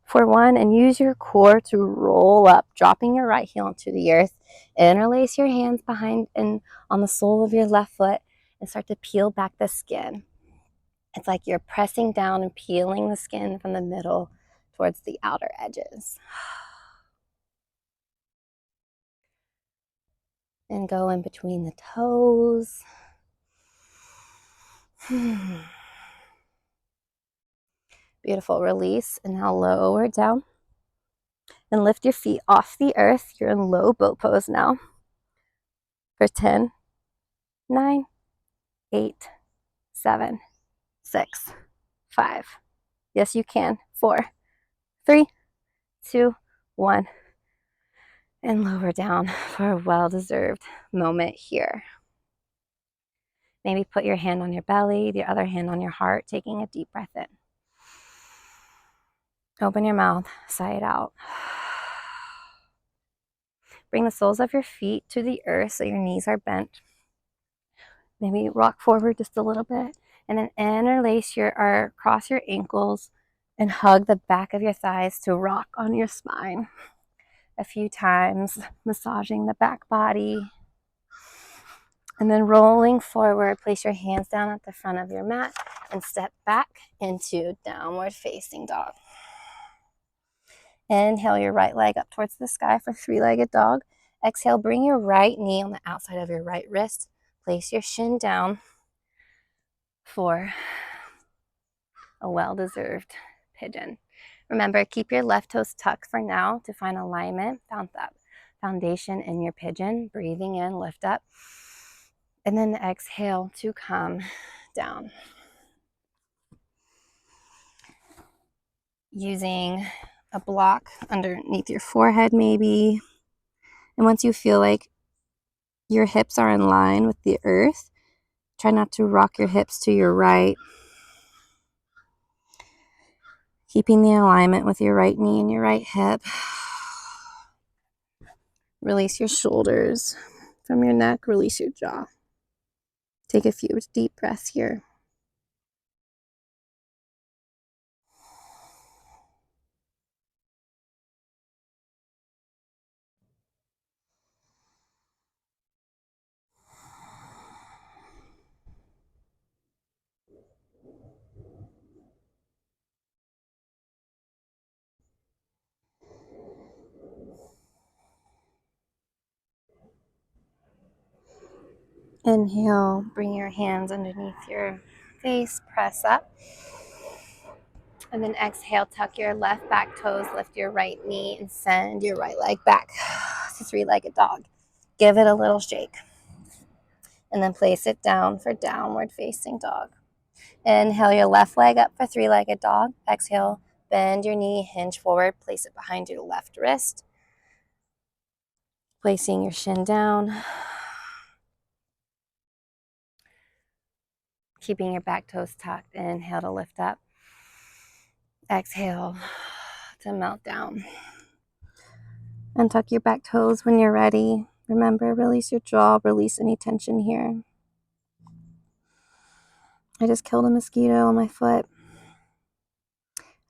for 1, and use your core to roll up, dropping your right heel into the earth. Interlace your hands behind and on the sole of your left foot and start to peel back the skin. It's like you're pressing down and peeling the skin from the middle towards the outer edges. And go in between the toes. Beautiful. Release and now lower down. And lift your feet off the earth. You're in low boat pose now. For 10, 9, 8, 7, 6, 5. Yes, you can. 4, 3, 2, 1. And lower down for a well-deserved moment here. Maybe put your hand on your belly, the other hand on your heart, taking a deep breath in. Open your mouth, sigh it out. Bring the soles of your feet to the earth so your knees are bent. Maybe rock forward just a little bit. And then interlace or cross your ankles and hug the back of your thighs to rock on your spine a few times, massaging the back body. And then rolling forward, place your hands down at the front of your mat and step back into downward facing dog. Inhale your right leg up towards the sky for three-legged dog. Exhale, bring your right knee on the outside of your right wrist. Place your shin down for a well-deserved pigeon. Remember, keep your left toes tucked for now to find alignment. Found that foundation in your pigeon. Breathing in, lift up. And then exhale to come down. Using a block underneath your forehead maybe. And once you feel like your hips are in line with the earth, try not to rock your hips to your right. Keeping the alignment with your right knee and your right hip. Release your shoulders from your neck. Release your jaw. Take a few deep breaths here. Inhale, bring your hands underneath your face, press up. And then exhale, tuck your left back toes, lift your right knee, and send your right leg back to three-legged dog. Give it a little shake. And then place it down for downward facing dog. Inhale your left leg up for three-legged dog. Exhale, bend your knee, hinge forward, place it behind your left wrist. Placing your shin down. Keeping your back toes tucked. Inhale to lift up. Exhale to melt down. And tuck your back toes when you're ready. Remember, release your jaw, release any tension here. I just killed a mosquito on my foot.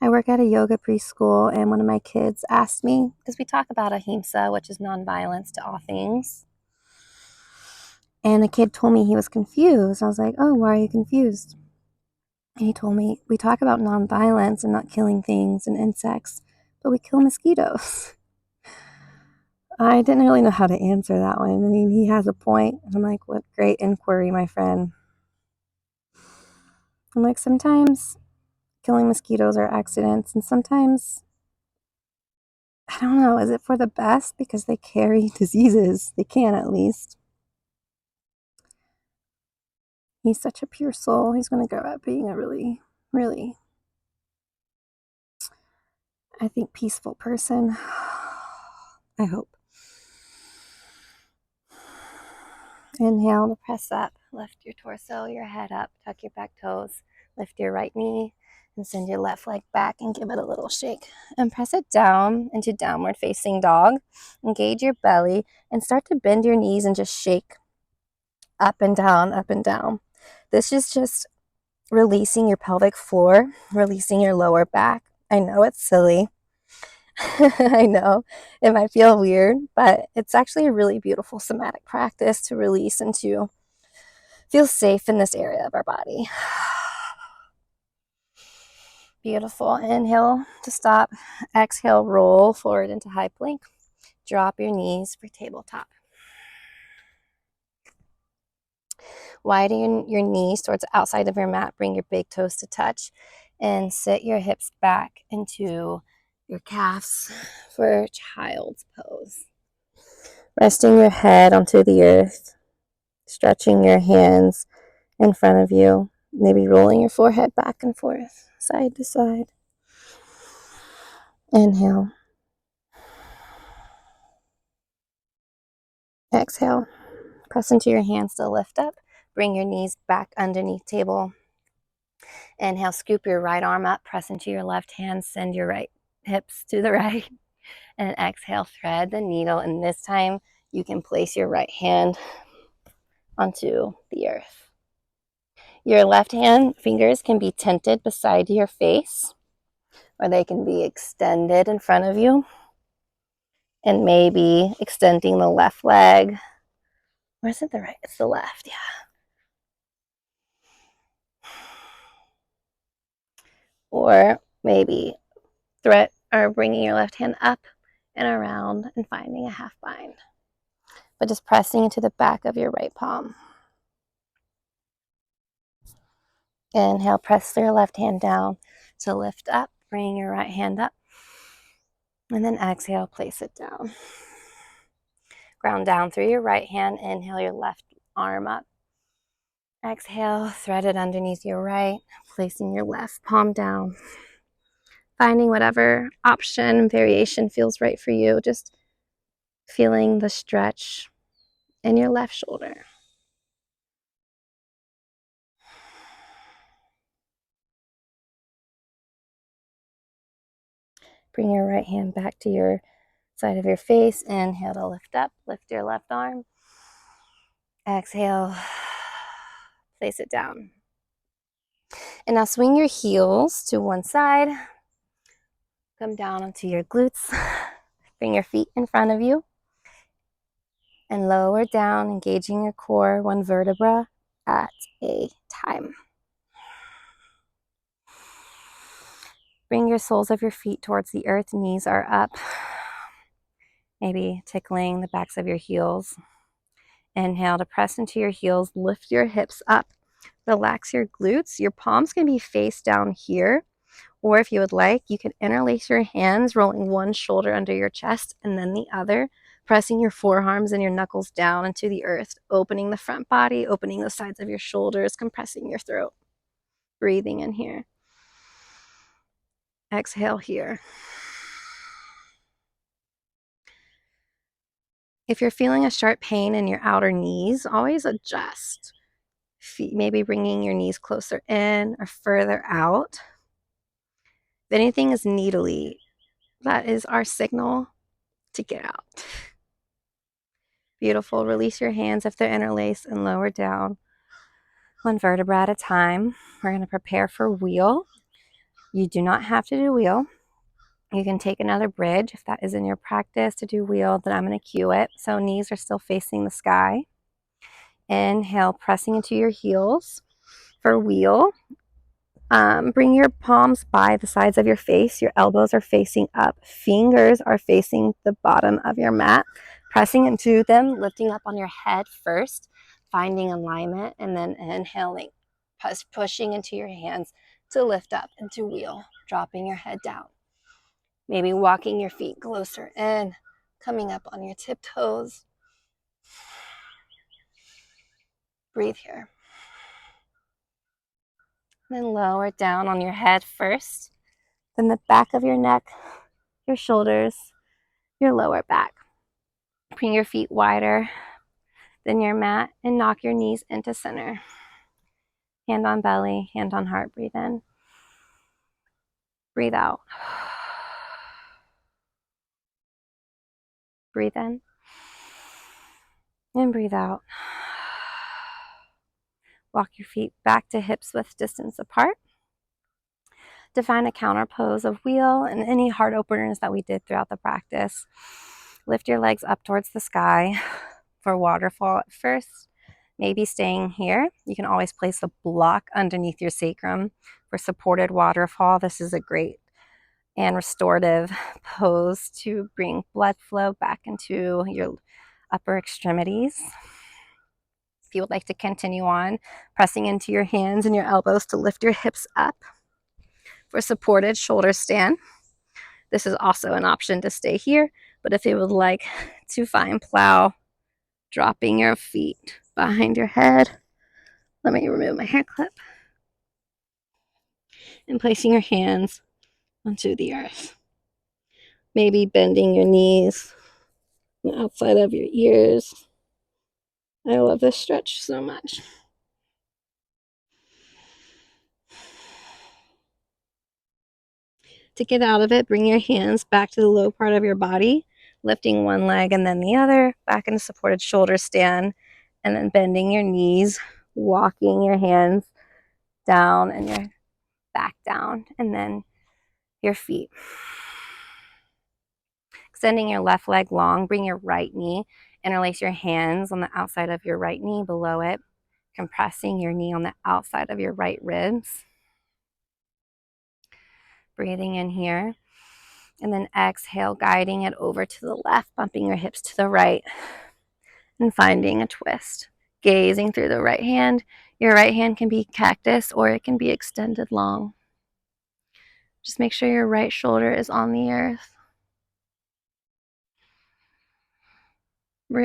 I work at a yoga preschool, and one of my kids asked me, because we talk about ahimsa, which is nonviolence to all things. And the kid told me he was confused. I was like, oh, why are you confused? And he told me, we talk about nonviolence and not killing things and insects, but we kill mosquitoes. I didn't really know how to answer that one. I mean, he has a point. I'm like, what great inquiry, my friend. I'm like, sometimes killing mosquitoes are accidents, and sometimes, I don't know, is it for the best? Because they carry diseases. They can, at least. He's such a pure soul. He's going to grow up being a really, really, I think, peaceful person. I hope. Inhale to press up. Lift your torso, your head up. Tuck your back toes. Lift your right knee and send your left leg back and give it a little shake. And press it down into downward facing dog. Engage your belly and start to bend your knees and just shake up and down, up and down. This is just releasing your pelvic floor, releasing your lower back. I know it's silly. I know it might feel weird, but it's actually a really beautiful somatic practice to release and to feel safe in this area of our body. Beautiful. Inhale to stop. Exhale, roll forward into high plank. Drop your knees for tabletop. Widen your knees towards the outside of your mat. Bring your big toes to touch and sit your hips back into your calves for child's pose. Resting your head onto the earth, stretching your hands in front of you, maybe rolling your forehead back and forth, side to side. Inhale. Exhale. Press into your hands to lift up. Bring your knees back underneath table. Inhale, scoop your right arm up, press into your left hand, send your right hips to the right. And exhale, thread the needle. And this time you can place your right hand onto the earth. Your left hand fingers can be tented beside your face, or they can be extended in front of you. And maybe extending the left leg. Or is it the right? It's the left, yeah. Or maybe bringing your left hand up and around and finding a half bind. But just pressing into the back of your right palm. Inhale, press your left hand down to lift up. Bring your right hand up. And then exhale, place it down. Ground down through your right hand. Inhale your left arm up. Exhale, thread it underneath your right, placing your left palm down. Finding whatever option, variation feels right for you. Just feeling the stretch in your left shoulder. Bring your right hand back to your side of your face. Inhale to lift up. Lift your left arm. Exhale. Place it down. And now swing your heels to one side. Come down onto your glutes. Bring your feet in front of you. And lower down, engaging your core, one vertebra at a time. Bring your soles of your feet towards the earth. Knees are up. Maybe tickling the backs of your heels. Inhale to press into your heels, lift your hips up, relax your glutes. Your palms can be face down here, or if you would like, you can interlace your hands, rolling one shoulder under your chest and then the other, pressing your forearms and your knuckles down into the earth, opening the front body, opening the sides of your shoulders, compressing your throat. Breathing in here. Exhale here. If you're feeling a sharp pain in your outer knees, always adjust. Maybe bringing your knees closer in or further out. If anything is needly, that is our signal to get out. Beautiful. Release your hands if they're interlaced and lower down. One vertebra at a time. We're going to prepare for wheel. You do not have to do wheel. You can take another bridge if that is in your practice to do wheel, then I'm going to cue it. So knees are still facing the sky. Inhale, pressing into your heels for wheel. Bring your palms by the sides of your face. Your elbows are facing up. Fingers are facing the bottom of your mat. Pressing into them, lifting up on your head first, finding alignment, and then inhaling, pushing into your hands to lift up into wheel, dropping your head down. Maybe walking your feet closer in, coming up on your tiptoes. Breathe here. Then lower down on your head first, then the back of your neck, your shoulders, your lower back. Bring your feet wider than your mat and knock your knees into center. Hand on belly, hand on heart. Breathe in. Breathe out. Breathe in. And breathe out. Walk your feet back to hips width distance apart. Define a counter pose of wheel and any heart openers that we did throughout the practice. Lift your legs up towards the sky for waterfall at first. Maybe staying here. You can always place a block underneath your sacrum for supported waterfall. This is a great and restorative pose to bring blood flow back into your upper extremities. If you would like to continue on, pressing into your hands and your elbows to lift your hips up for supported shoulder stand. This is also an option to stay here, but if you would like to find plow, dropping your feet behind your head. Let me remove my hair clip. And placing your hands onto the earth. Maybe bending your knees outside of your ears. I love this stretch so much. To get out of it, bring your hands back to the low part of your body, lifting one leg and then the other, back into supported shoulder stand, and then bending your knees, walking your hands down and your back down, and then your feet. Extending your left leg long, bring your right knee, interlace your hands on the outside of your right knee below it, compressing your knee on the outside of your right ribs. Breathing in here. And then exhale, guiding it over to the left, bumping your hips to the right, and finding a twist. Gazing through the right hand. Your right hand can be cactus or it can be extended long. Just make sure your right shoulder is on the earth.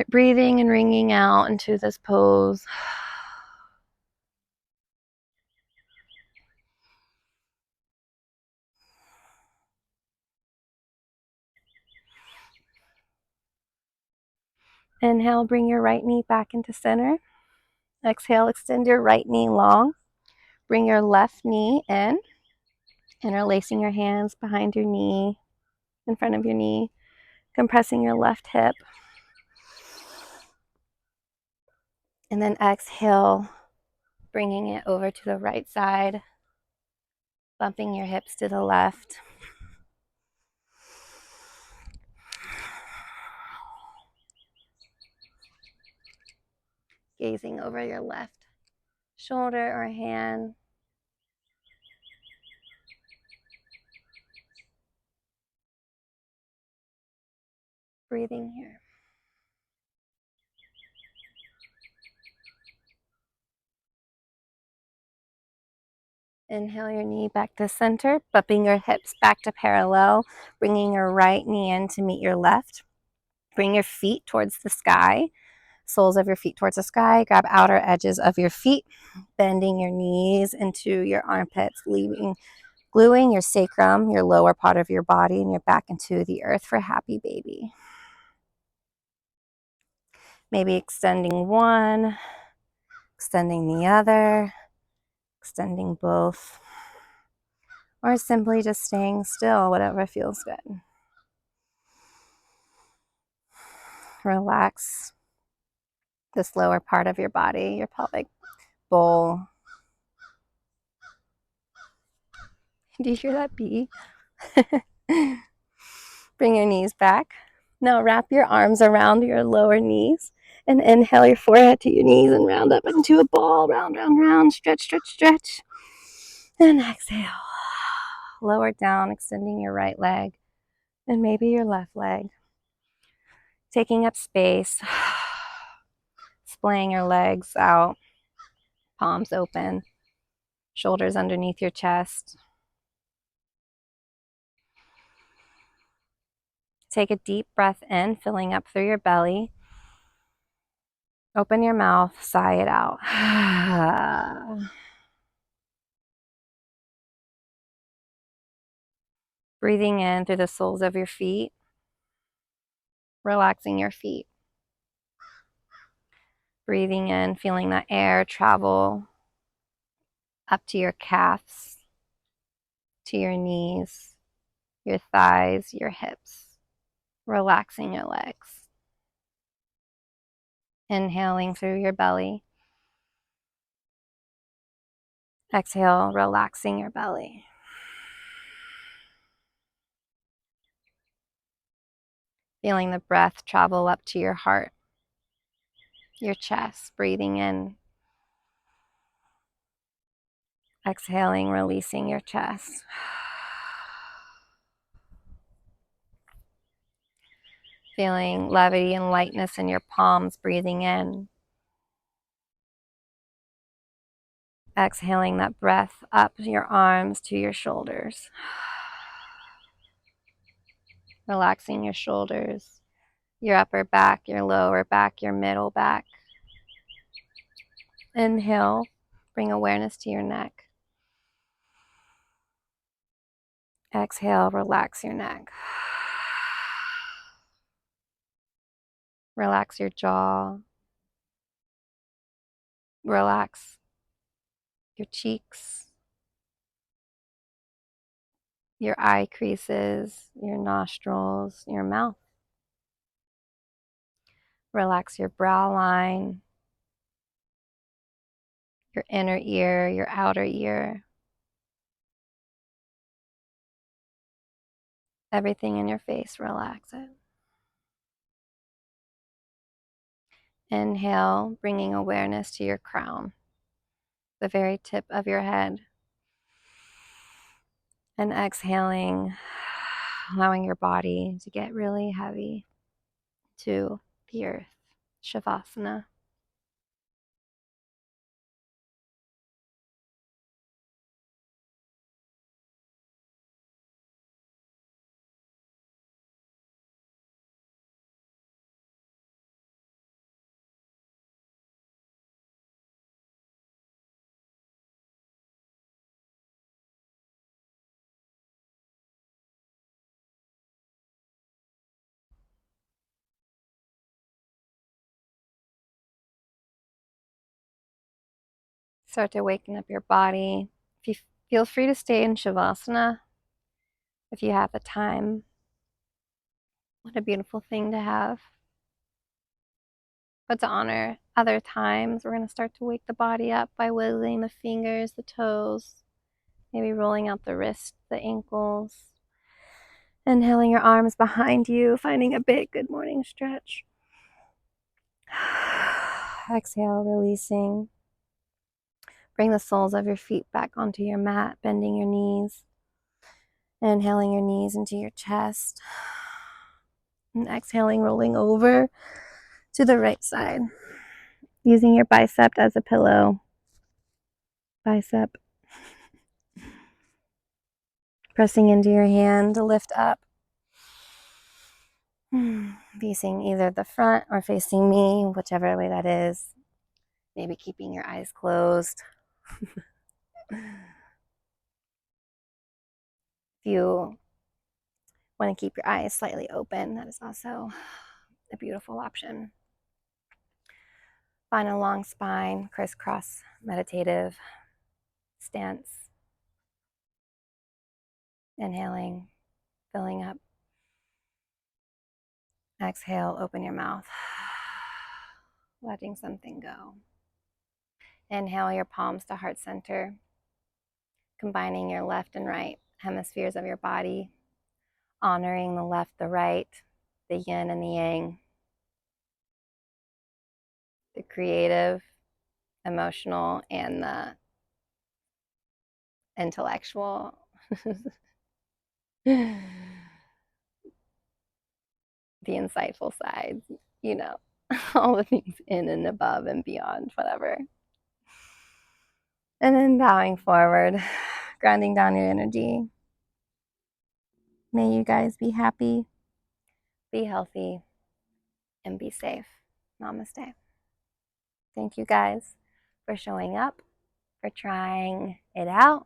Breathing and wringing out into this pose. Inhale, bring your right knee back into center. Exhale, extend your right knee long. Bring your left knee in, interlacing your hands behind your knee, in front of your knee, compressing your left hip. And then exhale, bringing it over to the right side, bumping your hips to the left. Gazing over your left shoulder or hand. Breathing here. Inhale your knee back to center, bumping your hips back to parallel, bringing your right knee in to meet your left. Bring your feet towards the sky, soles of your feet towards the sky. Grab outer edges of your feet, bending your knees into your armpits, gluing your sacrum, your lower part of your body, and your back into the earth for happy baby. Maybe extending one, extending the other, extending both, or simply just staying still, whatever feels good. Relax this lower part of your body, your pelvic bowl. Do you hear that bee? Bring your knees back. Now wrap your arms around your lower knees and inhale your forehead to your knees and round up into a ball. Round, round, round. Stretch, stretch, stretch. And exhale. Lower down, extending your right leg and maybe your left leg. Taking up space. Splaying your legs out. Palms open. Shoulders underneath your chest. Take a deep breath in, filling up through your belly. Open your mouth, sigh it out. Breathing in through the soles of your feet, relaxing your feet. Breathing in, feeling that air travel up to your calves, to your knees, your thighs, your hips. Relaxing your legs. Inhaling through your belly. Exhale, relaxing your belly. Feeling the breath travel up to your heart, your chest. Breathing in. Exhaling, releasing your chest. Feeling levity and lightness in your palms. Breathing in. Exhaling that breath up your arms to your shoulders. Relaxing your shoulders, your upper back, your lower back, your middle back. Inhale, bring awareness to your neck. Exhale, relax your neck. Relax your jaw. Relax your cheeks, your eye creases, your nostrils, your mouth. Relax your brow line, your inner ear, your outer ear. Everything in your face, relax it. Inhale, bringing awareness to your crown, the very tip of your head. And exhaling, allowing your body to get really heavy to the earth. Shavasana. Start to waken up your body. If you feel free to stay in Shavasana if you have the time. What a beautiful thing to have. But to honor other times, we're going to start to wake the body up by wiggling the fingers, the toes, maybe rolling out the wrists, the ankles. Inhaling your arms behind you, finding a big good morning stretch. Exhale, releasing. Bring the soles of your feet back onto your mat, bending your knees. Inhaling your knees into your chest. And exhaling, rolling over to the right side. Using your bicep as a pillow. Bicep. Pressing into your hand to lift up. Facing either the front or facing me, whichever way that is. Maybe keeping your eyes closed. If you want to keep your eyes slightly open, that is also a beautiful option. Find a long spine, crisscross meditative stance. Inhaling, filling up. Exhale, open your mouth, letting something go. Inhale your palms to heart center, combining your left and right hemispheres of your body, honoring the left, the right, the yin and the yang, the creative, emotional, and the intellectual. The insightful sides, you know, all the things in and above and beyond, whatever. And then bowing forward, grounding down your energy. May you guys be happy, be healthy, and be safe. Namaste. Thank you guys for showing up, for trying it out,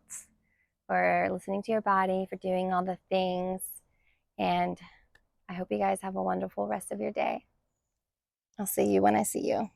for listening to your body, for doing all the things. And I hope you guys have a wonderful rest of your day. I'll see you when I see you.